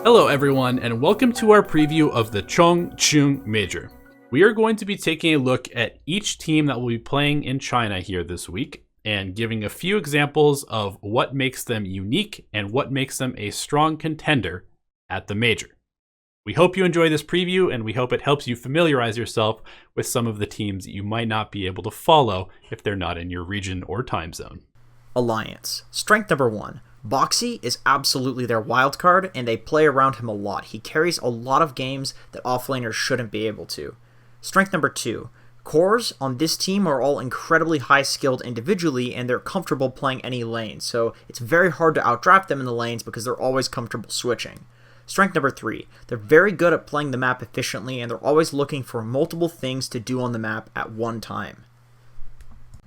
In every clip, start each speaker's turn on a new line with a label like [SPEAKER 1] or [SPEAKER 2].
[SPEAKER 1] Hello everyone, and welcome to our preview of the Chongqing Major. We are going to be taking a look at each team that will be playing in China here this week, and giving a few examples of what makes them unique and what makes them a strong contender at the Major. We hope you enjoy this preview, and we hope it helps you familiarize yourself with some of the teams that you might not be able to follow if they're not in your region or time zone.
[SPEAKER 2] Alliance. Strength number 1. Boxy is absolutely their wild card, and they play around him a lot. He carries a lot of games that offlaners shouldn't be able to. Strength number 2. Cores on this team are all incredibly high skilled individually, and they're comfortable playing any lane, so it's very hard to outdraft them in the lanes because they're always comfortable switching. Strength number 3. They're very good at playing the map efficiently, and they're always looking for multiple things to do on the map at one time.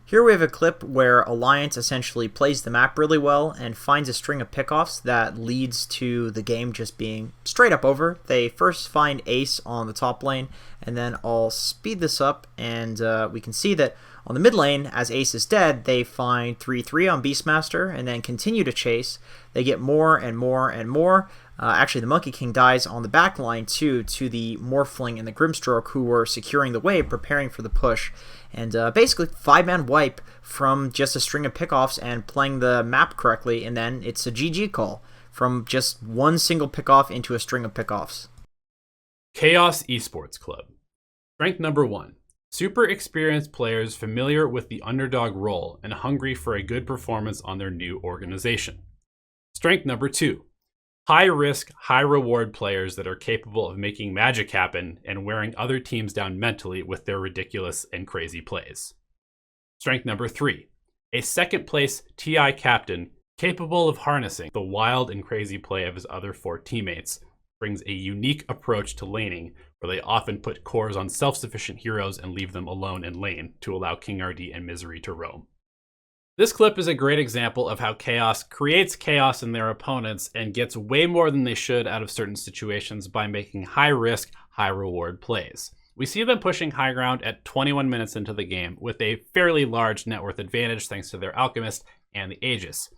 [SPEAKER 2] Here we have a clip where Alliance essentially plays the map really well and finds a string of pickoffs that leads to the game just being straight up over. They first find Ace on the top lane, and then I'll speed this up, and we can see that on the mid lane, as Ace is dead, they find 3-3 on Beastmaster and then continue to chase. They get more and more and more. Actually, the Monkey King dies on the back line too, to the Morphling and the Grimstroke, who were securing the wave, preparing for the push. And basically, 5-man wipe from just a string of pickoffs and playing the map correctly, and then it's a GG call from just one single pickoff into a string of pickoffs.
[SPEAKER 1] Chaos Esports Club. Strength number 1. Super experienced players familiar with the underdog role and hungry for a good performance on their new organization. Strength number 2. High risk, high reward players that are capable of making magic happen and wearing other teams down mentally with their ridiculous and crazy plays. Strength number 3. A second place TI captain capable of harnessing the wild and crazy play of his other 4 teammates, brings a unique approach to laning where they often put cores on self-sufficient heroes and leave them alone in lane to allow King RD and Misery to roam. This clip is a great example of how Chaos creates chaos in their opponents and gets way more than they should out of certain situations by making high-risk, high-reward plays. We see them pushing high ground at 21 minutes into the game with a fairly large net worth advantage thanks to their Alchemist and the Aegis.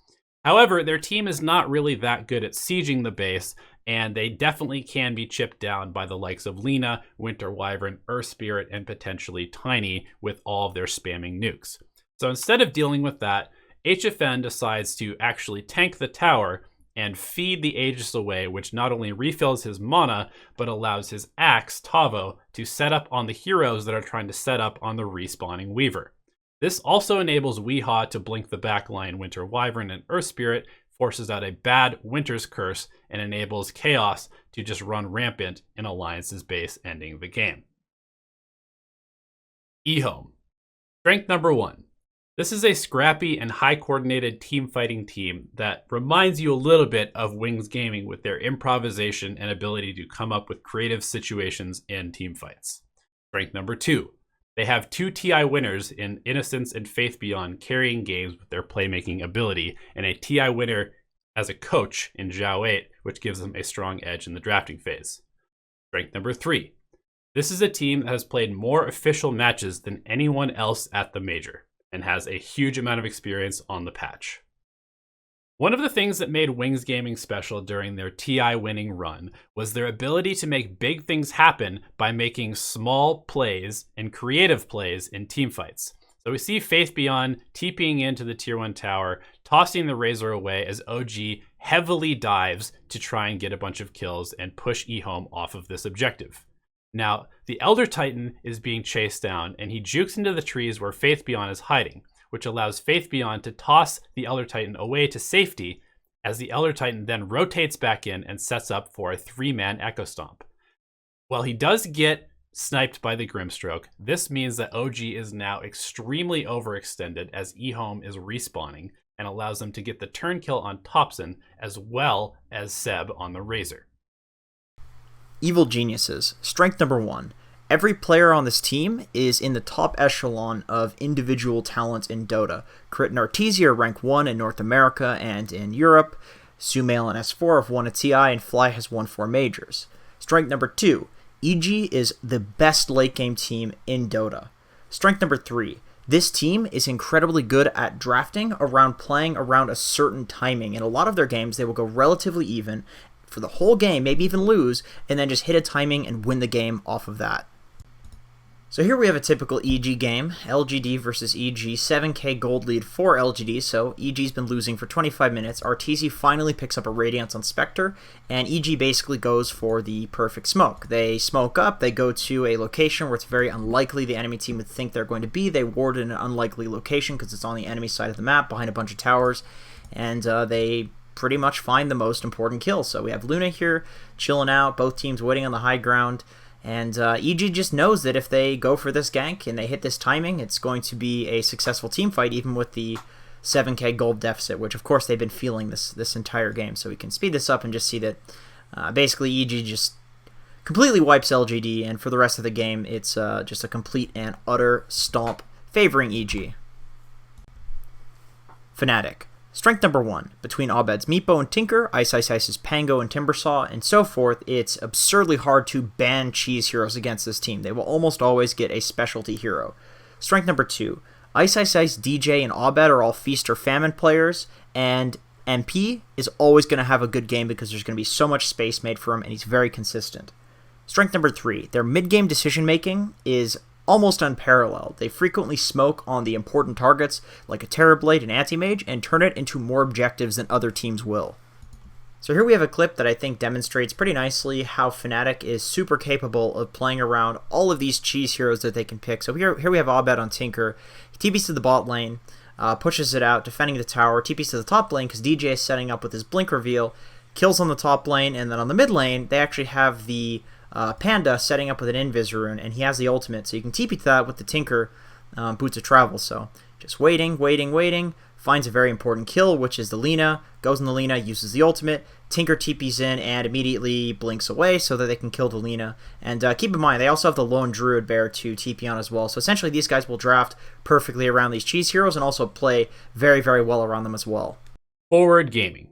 [SPEAKER 1] However, their team is not really that good at sieging the base, and they definitely can be chipped down by the likes of Lina, Winter Wyvern, Earth Spirit, and potentially Tiny with all of their spamming nukes. So instead of dealing with that, HFN decides to actually tank the tower and feed the Aegis away, which not only refills his mana, but allows his Axe, Tavo, to set up on the heroes that are trying to set up on the respawning Weaver. This also enables Weehaw to blink the backline Winter Wyvern and Earth Spirit, forces out a bad Winter's Curse, and enables Chaos to just run rampant in Alliance's base, ending the game. Ehome. Strength number 1. This is a scrappy and high-coordinated team-fighting team that reminds you a little bit of Wings Gaming with their improvisation and ability to come up with creative situations in teamfights. Strength number 2. They have 2 TI winners in Innocence and Faith Beyond carrying games with their playmaking ability, and a TI winner as a coach in Zhao 8, which gives them a strong edge in the drafting phase. Strength number 3. This is a team that has played more official matches than anyone else at the Major, and has a huge amount of experience on the patch. One of the things that made Wings Gaming special during their TI winning run was their ability to make big things happen by making small plays and creative plays in teamfights. So we see Faith Beyond TPing into the tier 1 tower, tossing the Razor away as OG heavily dives to try and get a bunch of kills and push Ehome off of this objective. Now, the Elder Titan is being chased down, and he jukes into the trees where Faith Beyond is hiding, which allows Faith Beyond to toss the Elder Titan away to safety, as the Elder Titan then rotates back in and sets up for a 3-man Echo Stomp. While he does get sniped by the Grimstroke, this means that OG is now extremely overextended as Ehome is respawning, and allows them to get the turn kill on Thompson as well as Seb on the Razor.
[SPEAKER 2] Evil Geniuses. Strength number 1. Every player on this team is in the top echelon of individual talent in Dota. Crit and Artesia are rank 1 in North America and in Europe. Sumail and S4 have won a TI, and Fly has won 4 majors. Strength number 2. EG is the best late game team in Dota. Strength number 3. This team is incredibly good at drafting around playing around a certain timing. In a lot of their games, they will go relatively even for the whole game, maybe even lose, and then just hit a timing and win the game off of that. So here we have a typical EG game, LGD versus EG, 7k gold lead for LGD, so EG's been losing for 25 minutes. RTZ finally picks up a Radiance on Spectre, and EG basically goes for the perfect smoke. They smoke up, they go to a location where it's very unlikely the enemy team would think they're going to be. They ward in an unlikely location because it's on the enemy side of the map behind a bunch of towers, and they pretty much find the most important kill. So we have Luna here chilling out, both teams waiting on the high ground. And EG just knows that if they go for this gank and they hit this timing, it's going to be a successful team fight, even with the 7k gold deficit, which of course they've been feeling this entire game. So we can speed this up and just see that basically EG just completely wipes LGD, and for the rest of the game, it's just a complete and utter stomp favoring EG. Fnatic. Strength number 1. Between Abed's Meepo and Tinker, Ice Ice's Pango and Timbersaw, and so forth, it's absurdly hard to ban cheese heroes against this team. They will almost always get a specialty hero. Strength number 2. Ice, DJ, and Abed are all Feast or Famine players, and MP is always going to have a good game because there's going to be so much space made for him, and he's very consistent. Strength number 3. Their mid-game decision-making is almost unparalleled. They frequently smoke on the important targets like a Terrorblade and Anti-Mage and turn it into more objectives than other teams will. So here we have a clip that I think demonstrates pretty nicely how Fnatic is super capable of playing around all of these cheese heroes that they can pick. So here we have Abed on Tinker. He TPs to the bot lane, pushes it out, defending the tower, TPs to the top lane because DJ is setting up with his Blink reveal, kills on the top lane, and then on the mid lane, they actually have the Panda setting up with an Invis rune, and he has the ultimate, so you can TP to that with the Tinker Boots of Travel. So just waiting, finds a very important kill, which is the Lina, goes in the Lina, uses the ultimate, Tinker TPs in and immediately blinks away so that they can kill the Lina. And keep in mind, they also have the Lone Druid Bear to TP on as well, so essentially these guys will draft perfectly around these cheese heroes and also play very, very well around them as well.
[SPEAKER 1] Forward gaming.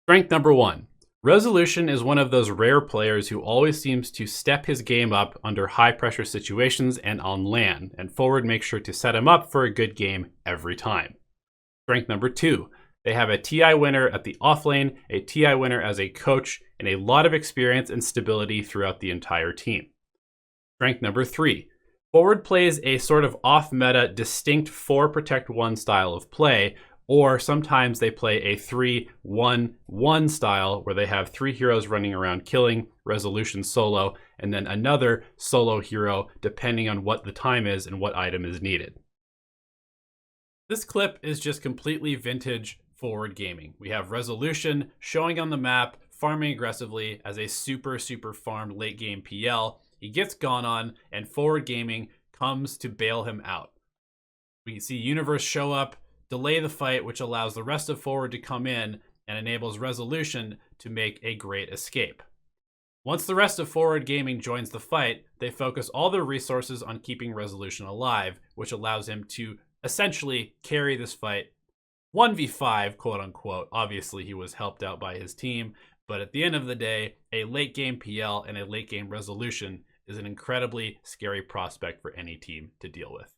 [SPEAKER 1] Strength number 1. Resolution is one of those rare players who always seems to step his game up under high-pressure situations and on LAN, and Forward makes sure to set him up for a good game every time. Strength number 2. They have a TI winner at the offlane, a TI winner as a coach, and a lot of experience and stability throughout the entire team. Strength number 3. Forward plays a sort of off-meta, distinct 4-protect-1 style of play, or sometimes they play a 3-1-1 style where they have 3 heroes running around killing, Resolution solo, and then another solo hero depending on what the time is and what item is needed. This clip is just completely vintage Forward gaming. We have Resolution showing on the map, farming aggressively as a super farmed late game PL. He gets gone on, and Forward gaming comes to bail him out. We see Universe show up, delay the fight, which allows the rest of Forward to come in and enables Resolution to make a great escape. Once the rest of Forward Gaming joins the fight, they focus all their resources on keeping Resolution alive, which allows him to essentially carry this fight 1v5, quote unquote. Obviously, he was helped out by his team, but at the end of the day, a late game PL and a late game Resolution is an incredibly scary prospect for any team to deal with.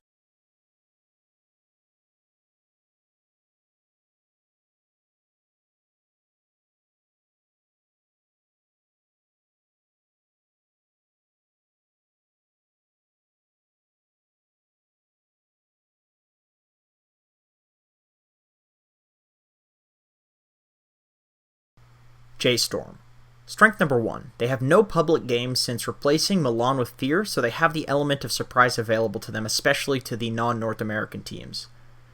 [SPEAKER 2] J-Storm. Strength number 1. They have no public games since replacing Milan with Fear, so they have the element of surprise available to them, especially to the non-North American teams.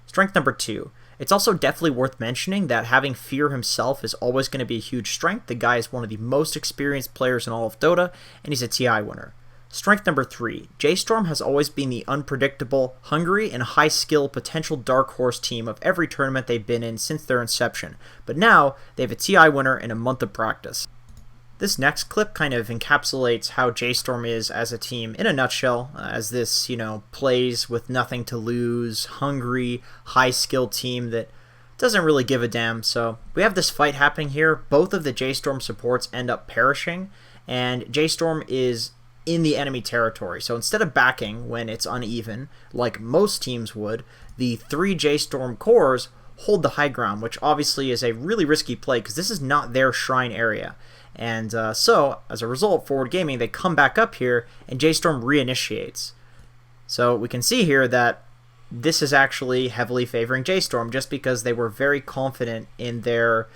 [SPEAKER 2] Strength number 2. It's also definitely worth mentioning that having Fear himself is always going to be a huge strength. The guy is one of the most experienced players in all of Dota, and he's a TI winner. Strength number 3. J-Storm has always been the unpredictable, hungry, and high-skill potential dark horse team of every tournament they've been in since their inception, but now they have a TI winner and a month of practice. This next clip kind of encapsulates how J-Storm is as a team in a nutshell, as this, plays with nothing to lose, hungry, high-skilled team that doesn't really give a damn. So we have this fight happening here. Both of the J-Storm supports end up perishing, and J-Storm is in the enemy territory. So instead of backing when it's uneven, like most teams would, the 3 J-Storm cores hold the high ground, which obviously is a really risky play because this is not their shrine area. And so, as a result, Forward Gaming, they come back up here, and J-Storm reinitiates. So we can see here that this is actually heavily favoring J-Storm just because they were very confident in their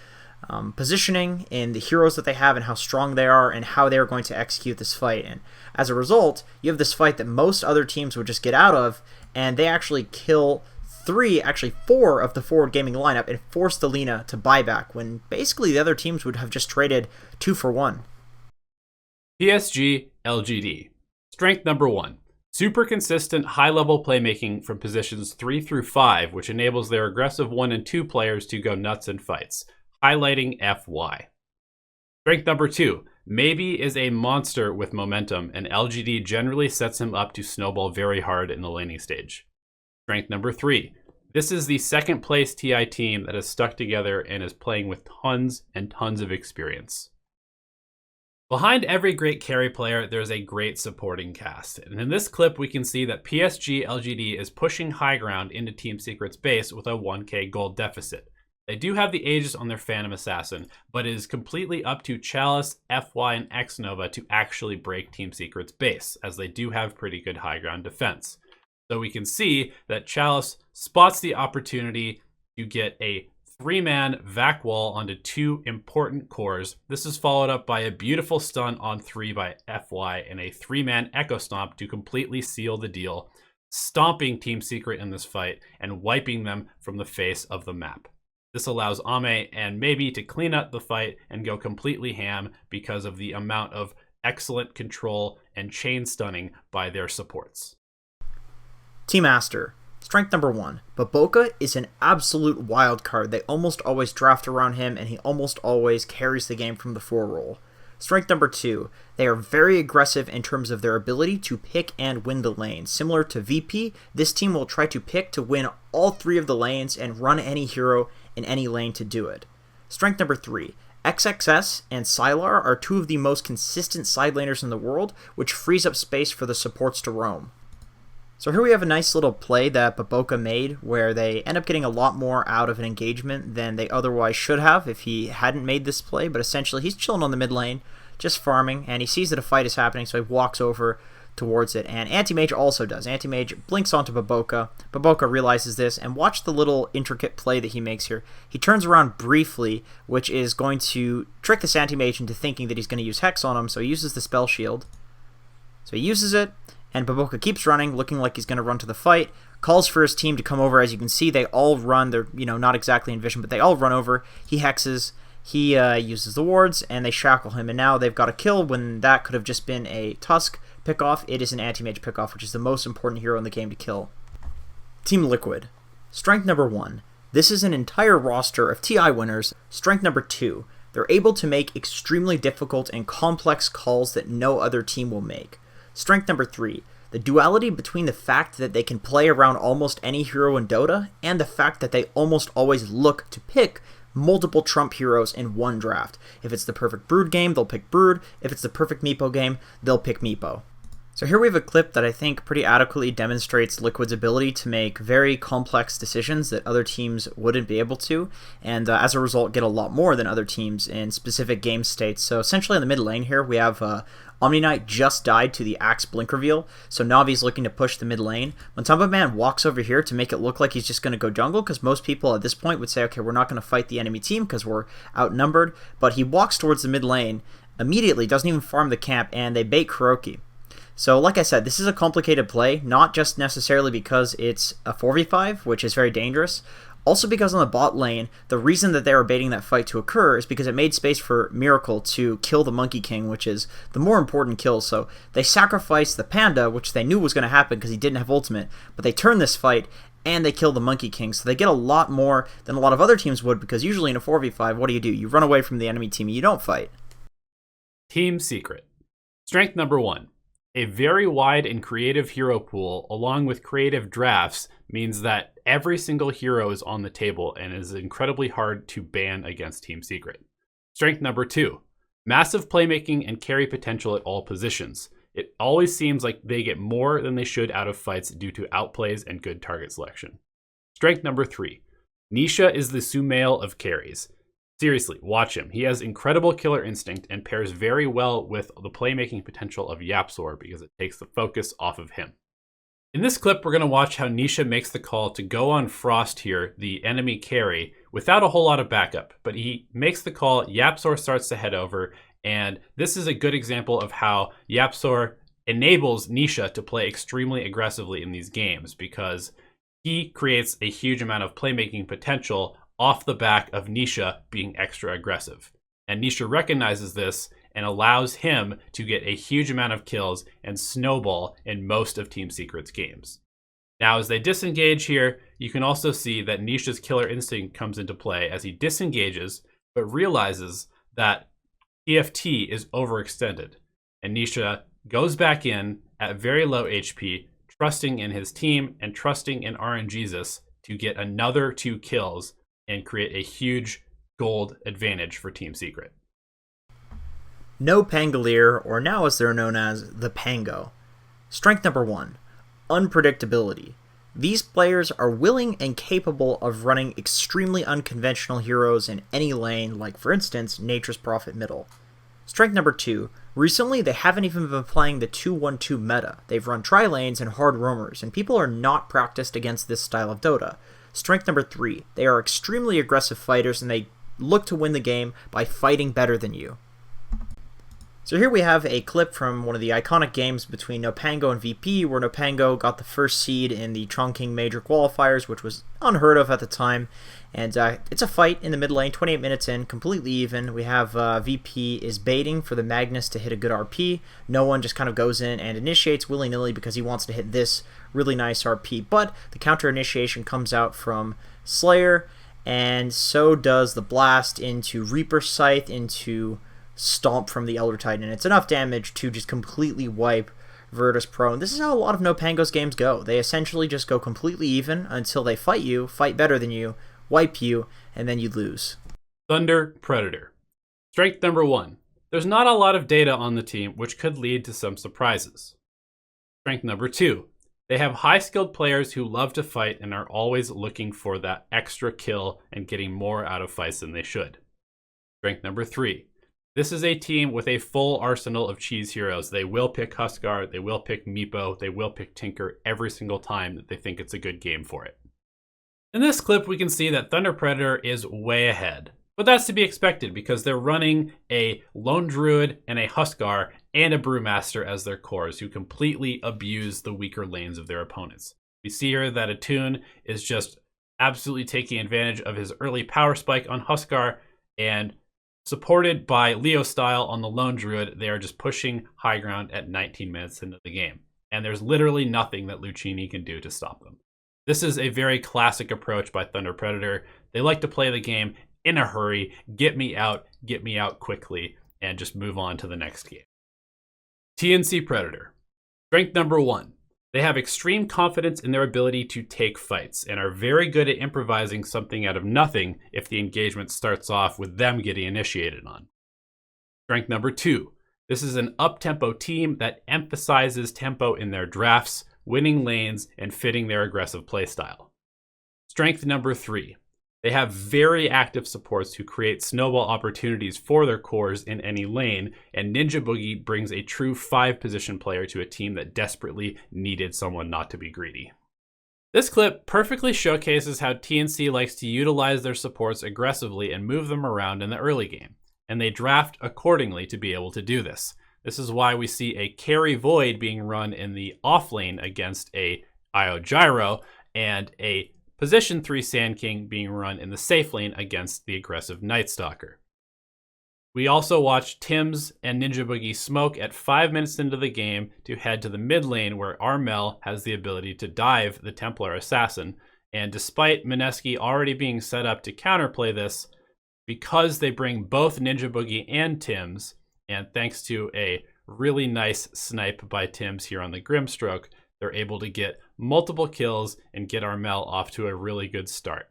[SPEAKER 2] positioning, in the heroes that they have, and how strong they are, and how they're going to execute this fight. And as a result, you have this fight that most other teams would just get out of, and they actually kill 4 of the Forward Gaming lineup and force the Lina to buy back, when basically the other teams would have just traded 2 for 1.
[SPEAKER 1] PSG.LGD. Strength number 1. Super consistent high-level playmaking from positions 3 through 5, which enables their aggressive 1 and 2 players to go nuts in fights, highlighting FY. Strength number 2. Maybe is a monster with momentum, and LGD generally sets him up to snowball very hard in the laning stage. Strength number 3. This is the second place TI team that has stuck together and is playing with tons and tons of experience. Behind every great carry player, there's a great supporting cast. And in this clip, we can see that PSG.LGD is pushing high ground into Team Secret's base with a 1k gold deficit. They do have the Aegis on their Phantom Assassin, but it is completely up to Chalice, FY, and Xnova to actually break Team Secret's base, as they do have pretty good high ground defense. So we can see that Chalice spots the opportunity to get a 3-man vac wall onto 2 important cores. This is followed up by a beautiful stun on 3 by FY and a 3-man Echo Stomp to completely seal the deal, stomping Team Secret in this fight and wiping them from the face of the map. This allows Ehome and Maybe to clean up the fight and go completely ham because of the amount of excellent control and chain stunning by their supports.
[SPEAKER 2] Team Aster. Strength number 1. Baboka is an absolute wild card. They almost always draft around him, and he almost always carries the game from the 4 role. Strength number 2. They are very aggressive in terms of their ability to pick and win the lane. Similar to VP, this team will try to pick to win all 3 of the lanes and run any hero in any lane to do it. Strength number 3. XXS and Sylar are 2 of the most consistent side laners in the world, which frees up space for the supports to roam. So here we have a nice little play that Baboka made where they end up getting a lot more out of an engagement than they otherwise should have if he hadn't made this play, but essentially he's chilling on the mid lane, just farming, and he sees that a fight is happening, so he walks over towards it, and Anti-Mage also does. Anti-Mage blinks onto Baboka. Baboka realizes this, and watch the little intricate play that he makes here. He turns around briefly, which is going to trick this Anti-Mage into thinking that he's going to use Hex on him, so he uses the Spell Shield. So he uses it, and Baboka keeps running, looking like he's going to run to the fight, calls for his team to come over. As you can see, they all run. They're, not exactly in vision, but they all run over. He hexes, he uses the wards, and they shackle him, and now they've got a kill when that could have just been a Tusk pickoff. It is an Anti-Mage pickoff, which is the most important hero in the game to kill. Team Liquid. Strength number 1. This is an entire roster of TI winners. Strength number 2. They're able to make extremely difficult and complex calls that no other team will make. Strength number 3. The duality between the fact that they can play around almost any hero in Dota and the fact that they almost always look to pick multiple trump heroes in one draft. If it's the perfect Brood game, they'll pick Brood. If it's the perfect Meepo game, they'll pick Meepo. So here we have a clip that I think pretty adequately demonstrates Liquid's ability to make very complex decisions that other teams wouldn't be able to, and as a result get a lot more than other teams in specific game states. So essentially in the mid lane here we have Omni Knight just died to the Axe Blink reveal, so Navi's looking to push the mid lane. Matumba Man walks over here to make it look like he's just going to go jungle, because most people at this point would say, okay, we're not going to fight the enemy team because we're outnumbered, but he walks towards the mid lane, immediately doesn't even farm the camp, and they bait Kuroki. So like I said, this is a complicated play, not just necessarily because it's a 4v5, which is very dangerous, also because on the bot lane, the reason that they were baiting that fight to occur is because it made space for Miracle to kill the Monkey King, which is the more important kill. So they sacrificed the Panda, which they knew was going to happen because he didn't have ultimate, but they turned this fight and they kill the Monkey King. So they get a lot more than a lot of other teams would, because usually in a 4v5, what do? You run away from the enemy team and you don't fight.
[SPEAKER 1] Team Secret. Strength number 1. A very wide and creative hero pool, along with creative drafts, means that every single hero is on the table and is incredibly hard to ban against Team Secret. Strength number 2. Massive playmaking and carry potential at all positions. it always seems like they get more than they should out of fights due to outplays and good target selection. Strength number 3. Nisha is the Sumail of carries. Seriously, watch him. He has incredible killer instinct and pairs very well with the playmaking potential of YapzOr because it takes the focus off of him. In this clip, we're going to watch how Nisha makes the call to go on Frost here, the enemy carry, without a whole lot of backup. But he makes the call, YapzOr starts to head over, and this is a good example of how YapzOr enables Nisha to play extremely aggressively in these games because he creates a huge amount of playmaking potential off the back of Nisha being extra aggressive. And Nisha recognizes this and allows him to get a huge amount of kills and snowball in most of Team Secret's games. Now, as they disengage here, you can also see that Nisha's killer instinct comes into play as he disengages, but realizes that TFT is overextended. And Nisha goes back in at very low HP, trusting in his team and trusting in RNGesus to get another 2 kills and create a huge gold advantage for Team Secret.
[SPEAKER 2] NoPango, or now as they're known as the Pango. Strength number 1, unpredictability. These players are willing and capable of running extremely unconventional heroes in any lane, like for instance, Nature's Prophet middle. Strength number 2, recently they haven't even been playing the 2-1-2 meta. They've run tri-lanes and hard roamers, and people are not practiced against this style of Dota. Strength number 3, they are extremely aggressive fighters and they look to win the game by fighting better than you. So here we have a clip from one of the iconic games between NoPango and VP, where NoPango got the first seed in the Chongqing Major qualifiers, which was unheard of at the time. And it's a fight in the mid lane, 28 minutes in, completely even. We have VP is baiting for the Magnus to hit a good RP. No one just kind of goes in and initiates willy-nilly because he wants to hit this really nice RP. But the counter initiation comes out from Slayer, and so does the blast into Reaper Scythe, into Stomp from the Elder Titan. It's enough damage to just completely wipe Virtus.Pro. And this is how a lot of NoPango's games go. They essentially just go completely even until they fight you, fight better than you, wipe you, and then you lose.
[SPEAKER 1] Thunder Predator. Strength number 1. There's not a lot of data on the team, which could lead to some surprises. Strength number 2. They have high-skilled players who love to fight and are always looking for that extra kill and getting more out of fights than they should. Strength number 3. This is a team with a full arsenal of cheese heroes. They will pick Huskar, they will pick Meepo, they will pick Tinker every single time that they think it's a good game for it. In this clip, we can see that Thunder Predator is way ahead. But that's to be expected because they're running a Lone Druid and a Huskar and a Brewmaster as their cores who completely abuse the weaker lanes of their opponents. We see here that Attune is just absolutely taking advantage of his early power spike on Huskar, and supported by Leo Style on the Lone Druid, they are just pushing high ground at 19 minutes into the game. And there's literally nothing that Lucchini can do to stop them. This is a very classic approach by Thunder Predator. They like to play the game in a hurry, get me out quickly, and just move on to the next game. TNC Predator. Strength number 1. They have extreme confidence in their ability to take fights and are very good at improvising something out of nothing if the engagement starts off with them getting initiated on. Strength number 2. This is an up-tempo team that emphasizes tempo in their drafts, winning lanes, and fitting their aggressive playstyle. Strength number 3. They have very active supports who create snowball opportunities for their cores in any lane, and Ninja Boogie brings a true 5-position player to a team that desperately needed someone not to be greedy. This clip perfectly showcases how TNC likes to utilize their supports aggressively and move them around in the early game, and they draft accordingly to be able to do this. This is why we see a carry Void being run in the off lane against a Io Gyro, and a Position 3 Sand King being run in the safe lane against the aggressive Night Stalker. We also watched Tims and Ninja Boogie smoke at 5 minutes into the game to head to the mid lane where Armel has the ability to dive the Templar Assassin. And despite Mineski already being set up to counterplay this, because they bring both Ninja Boogie and Tims, and thanks to a really nice snipe by Tims here on the Grimstroke, they're able to get multiple kills and get Armel off to a really good start.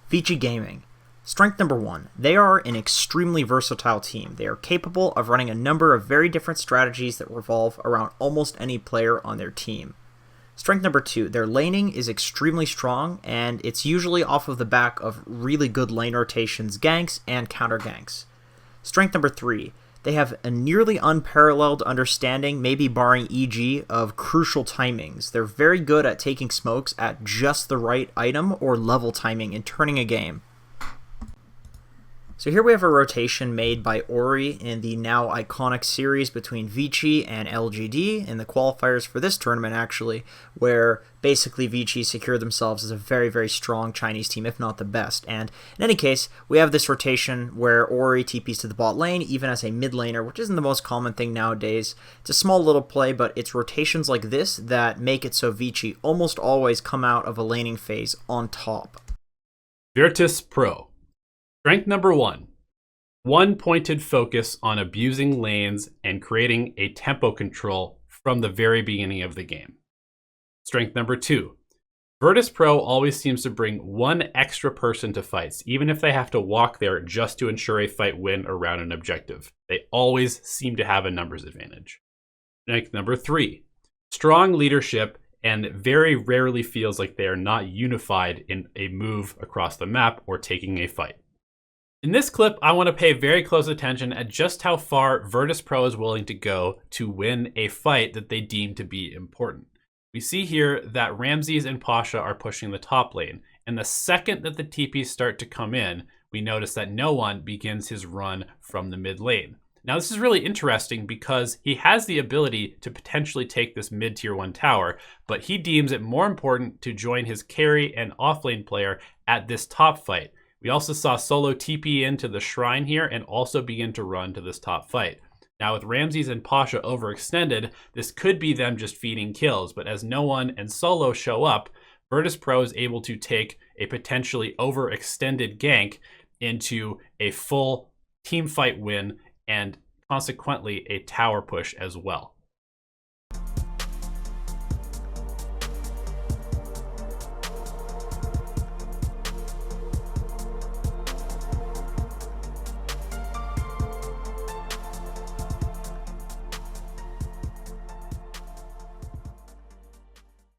[SPEAKER 2] Vici Gaming. Strength number 1. They are an extremely versatile team. They are capable of running a number of very different strategies that revolve around almost any player on their team. Strength number 2. Their laning is extremely strong, and it's usually off of the back of really good lane rotations, ganks, and counter ganks. Strength number 3. They have a nearly unparalleled understanding, maybe barring EG, of crucial timings. They're very good at taking smokes at just the right item or level timing and turning a game. So here we have a rotation made by Ori in the now iconic series between Vici and LGD in the qualifiers for this tournament, actually, where basically Vici secured themselves as a very, very strong Chinese team, if not the best. And in any case, we have this rotation where Ori TPs to the bot lane, even as a mid laner, which isn't the most common thing nowadays. It's a small little play, but it's rotations like this that make it so Vici almost always come out of a laning phase on top.
[SPEAKER 1] Virtus.Pro. Strength number 1. One-pointed focus on abusing lanes and creating a tempo control from the very beginning of the game. Strength number 2. Virtus.Pro always seems to bring one extra person to fights, even if they have to walk there just to ensure a fight win around an objective. They always seem to have a numbers advantage. Strength number 3. Strong leadership, and very rarely feels like they are not unified in a move across the map or taking a fight. In this clip, I want to pay very close attention at just how far Virtus.Pro is willing to go to win a fight that they deem to be important. We see here that Ramses and Pasha are pushing the top lane, and the second that the TPs start to come in, we notice that no one begins his run from the mid lane. Now this is really interesting because he has the ability to potentially take this mid tier 1 tower, but he deems it more important to join his carry and offlane player at this top fight. We also saw Solo TP into the shrine here and also begin to run to this top fight. Now with Ramses and Pasha overextended, this could be them just feeding kills, but as no one and Solo show up, Virtus.Pro is able to take a potentially overextended gank into a full team fight win and consequently a tower push as well.